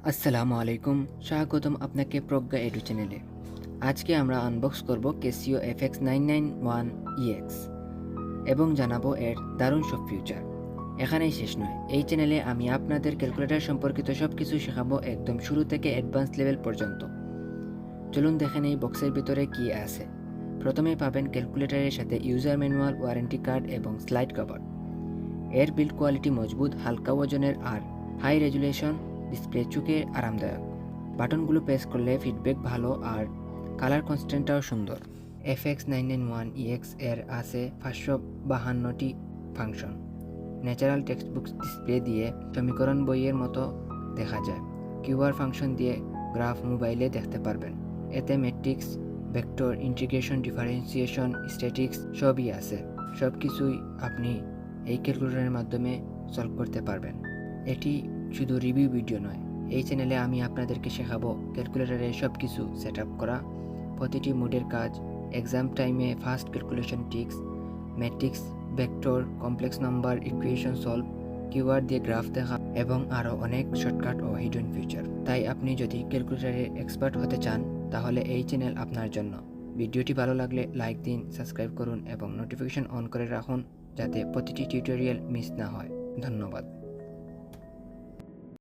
আসসালামু আলাইকুম, স্বাগতম আপনাকে প্রজ্ঞা এডু চ্যানেলে। আজকে আমরা আনবক্স করব ক্যাসিও FX991EX এবং জানাবো এর দারুণ সব ফিউচার। এখানেই শেষ নয়, এই চ্যানেলে আমি আপনাদের ক্যালকুলেটর সম্পর্কিত সব কিছু শেখাবো, একদম শুরু থেকে অ্যাডভান্স লেভেল পর্যন্ত। চলুন দেখেন এই বক্সের ভিতরে কি আছে। প্রথমেই পাবেন ক্যালকুলেটরের সাথে ইউজার ম্যানুয়াল, ওয়ারেন্টি কার্ড এবং স্লাইড কভার। এর বিল্ড কোয়ালিটি মজবুত, হালকা ওজনের আর হাই রেজুলেশন ডিসপ্লে চোখে আরামদায়ক। বাটনগুলো প্রেস করলে ফিডব্যাক ভালো আর কালার কনস্ট্যান্টটাও সুন্দর। FX991EX এর আছে 552টি ফাংশন। ন্যাচারাল টেক্সটবুক ডিসপ্লে দিয়ে সমীকরণ বইয়ের মতো দেখা যায়। কিউআর ফাংশন দিয়ে গ্রাফ মোবাইলে দেখতে পারবেন। এতে matrix, vector, integration, differentiation, statics সবই আছে। সব কিছুই আপনি এই ক্যালকুলেটরের মাধ্যমে সলভ করতে পারবেন। এটি শুধু রিভিউ ভিডিও নয়, এই চ্যানেলে আমি আপনাদেরকে শেখাবো ক্যালকুলেটরে সব কিছু সেট আপ করা, প্রতিটি মোডের কাজ, এক্সাম টাইমে fast calculation tricks, matrix, vector, complex number, equation solve, keyword দিয়ে গ্রাফ দেখা এবং আরও অনেক শর্টকাট ও হিডেন ফিচার। তাই আপনি যদি ক্যালকুলেটরের এক্সপার্ট হতে চান তাহলে এই চ্যানেল আপনার জন্য। ভিডিওটি ভালো লাগলে লাইক দিন, সাবস্ক্রাইব করুন এবং নোটিফিকেশন অন করে রাখুন যাতে প্রতিটি টিউটোরিয়াল মিস না হয়। ধন্যবাদ।